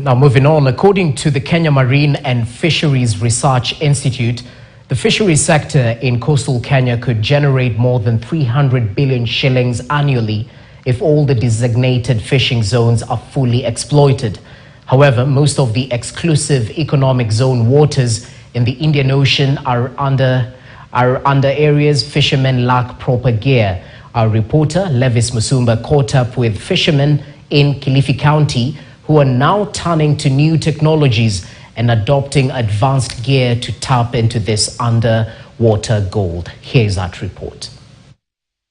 Now moving on, according to the Kenya Marine and Fisheries Research Institute, the fisheries sector in coastal Kenya could generate more than 300 billion shillings annually if all the designated fishing zones are fully exploited. However, most of the exclusive economic zone waters in the Indian Ocean are under areas fishermen lack proper gear. Our reporter, Levis Musumba, caught up with fishermen in Kilifi County who are now turning to new technologies and adopting advanced gear to tap into this underwater gold. Here's that report.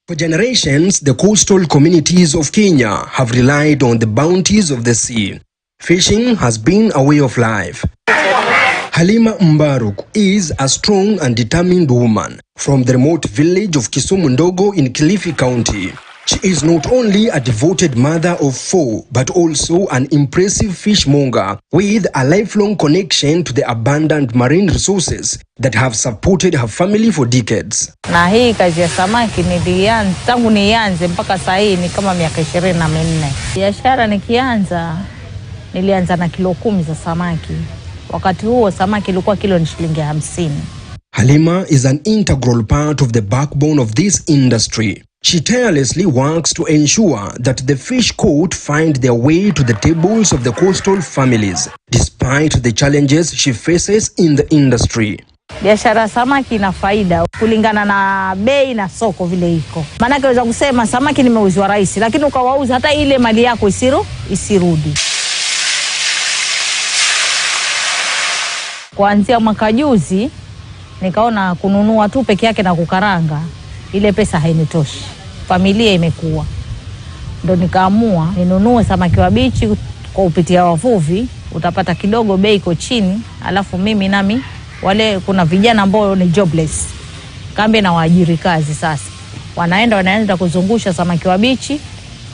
For generations, the coastal communities of Kenya have relied on the bounties of the sea. Fishing has been a way of life. Halima Mbaruk is a strong and determined woman from the remote village of Kisumu Ndogo in Kilifi County. She is not only a devoted mother of 4, but also an impressive fishmonger with a lifelong connection to the abundant marine resources that have supported her family for decades. Na hii kazi ya samaki nilianza tangu nianze mpaka sasa hii ni kama miaka 24. Biashara nilianza na kilo 10 za samaki. Wakati huo samaki ilikuwa kilo ni shilingi 50. Halima is an integral part of the backbone of this industry. She tirelessly works to ensure that the fish caught find their way to the tables of the coastal families, despite the challenges she faces in the industry. Biashara samaki ina faida kulingana na bei na soko vile iko. Maana unaweza kusema samaki nimeuzwa rahisi, lakini ukawauza hata ile mali yako isirudi. Kuanzia mwaka juzi nikaona kununua tu peke yake na kukaranga ile pesa hainitoshi. Familia imekuwa. Ndo nikaamua ninunue samaki wa bichi kwa kupitia wavuvi, utapata kidogo bei iko chini, alafu mimi nami wale kuna vijana ambao ni jobless. Kambe na waajiri kazi sasa. Wanaenda kuzungusha samaki wa bichi,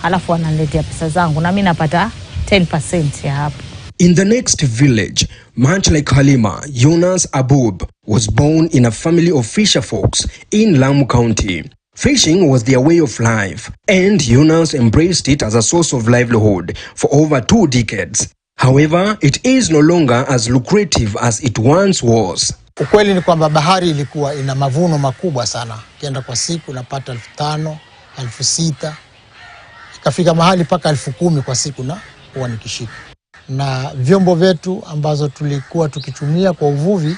alafu wananiletea pesa zangu na mimi napata 10% ya hapo. In the next village, much like Halima, Yunus Abub was born in a family of fisher folks in Lamu County. Fishing was their way of life, and Yunus embraced it as a source of livelihood for over 2 decades. However, it is no longer as lucrative as it once was. Ukweli ni kwamba bahari ilikuwa ina mavuno makubwa sana. Kienda kwa siku unapata 5,000, 6,000. Ikafika mahali paka 10,000 kwa siku na huwa nikishika. Na vyombo vyetu ambazo tulikuwa tukitumia kwa uvuvi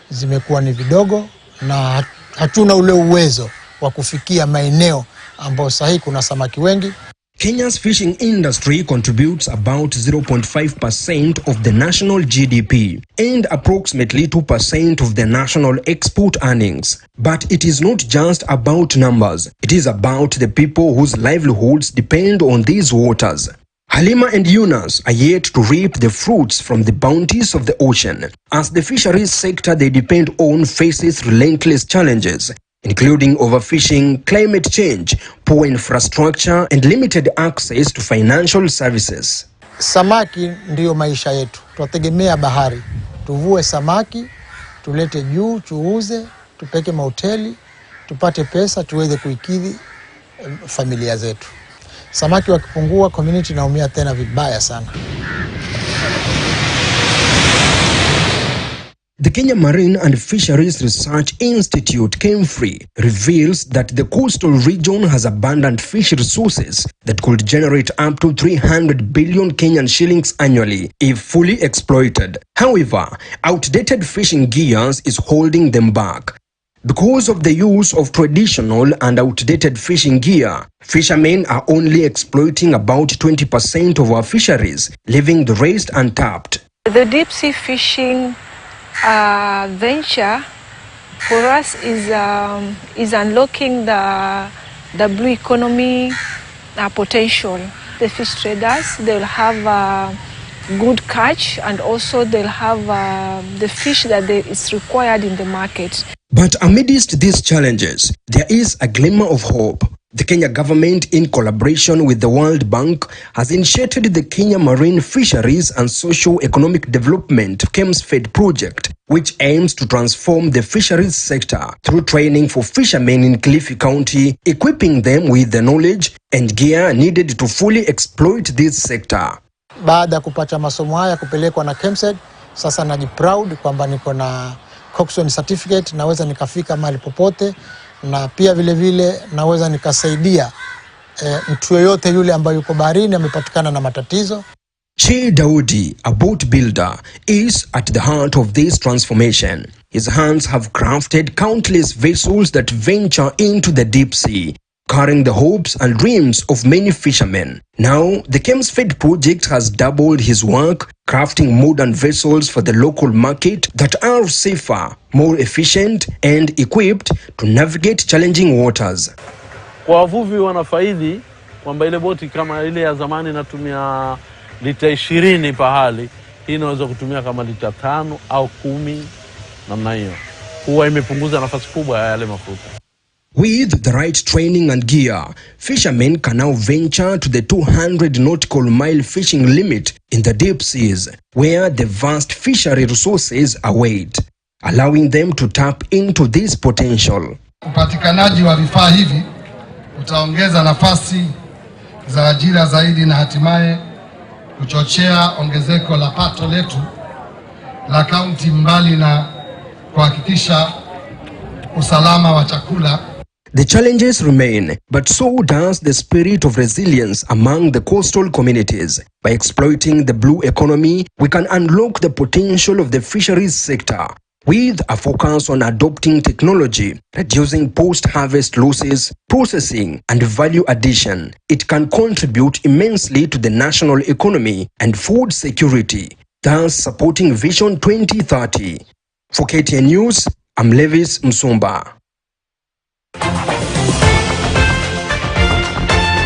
zimekuwa ni vidogo na hatuna ule uwezo wa kufikia maeneo ambao sahi kuna samaki wengi. Kenya's fishing industry contributes about 0.5% of the national GDP and approximately 2% of the national export earnings. But it is not just about numbers. It is about the people whose livelihoods depend on these waters. Halima and Yunus are yet to reap the fruits from the bounties of the ocean, as the fisheries sector they depend on faces relentless challenges, including overfishing, climate change, poor infrastructure, and limited access to financial services. Samaki ndiyo maisha yetu. Tunategemea bahari. Tuvue samaki, tulete juu, tuuze, tupeke mahoteli, tupate pesa, tuweze kuikidhi familia zetu. Samaki wakipungua, community inaumia tena vibaya sana. The Kenya Marine and Fisheries Research Institute KMFRI reveals that the coastal region has abundant fish resources that could generate up to 300 billion Kenyan shillings annually if fully exploited. However, outdated fishing gears is holding them back. Because of the use of traditional and outdated fishing gear, fishermen are only exploiting about 20% of our fisheries, leaving the rest untapped. The deep sea fishing venture for us is unlocking the blue economy potential. The fish traders, they'll have a good catch, and also they'll have the fish that is required in the market. But amidst these challenges, there is a glimmer of hope. The Kenya government, in collaboration with the World Bank, has initiated the Kenya Marine Fisheries and Socio-Economic Development KEMSFED project, which aims to transform the fisheries sector through training for fishermen in Kilifi County, equipping them with the knowledge and gear needed to fully exploit this sector. baada ya kupata masomo haya kupelekwa na KEMSED, sasa najiproud kwamba niko na Coxswain certificate, naweza nikafika mahali popote, na pia vile vile naweza nikasaidia mtu yoyote yule ambaye yuko baharini amepatikana na matatizo. Che Daudi, a boat builder, is at the heart of this transformation. His hands have crafted countless vessels that venture into the deep sea, carrying the hopes and dreams of many fishermen. Now, the KEMSFED project has doubled his work, crafting modern vessels for the local market that are safer, more efficient, and equipped to navigate challenging waters. Kwa wavuvi wanafaidi kwamba ile boti kama ile ya zamani inatumia lita 20 pahali, hii inaweza kutumia kama lita 5 au 10 namna hiyo. Huwa imepunguza nafasi kubwa ya yale mafuta. With the right training and gear, fishermen can now venture to the 200 nautical mile fishing limit in the deep seas, where the vast fishery resources await, allowing them to tap into this potential. Upatikanaji wa vifaa hivi utaongeza nafasi za ajira zaidi na hatimaye kuchochea ongezeko la pato letu la kaunti, mbali na kuhakikisha usalama wa chakula. The challenges remain, but so does the spirit of resilience among the coastal communities. By exploiting the blue economy, we can unlock the potential of the fisheries sector. With a focus on adopting technology, reducing post-harvest losses, processing, and value addition, it can contribute immensely to the national economy and food security, thus supporting Vision 2030. For KTN News, I'm Levis Msumba.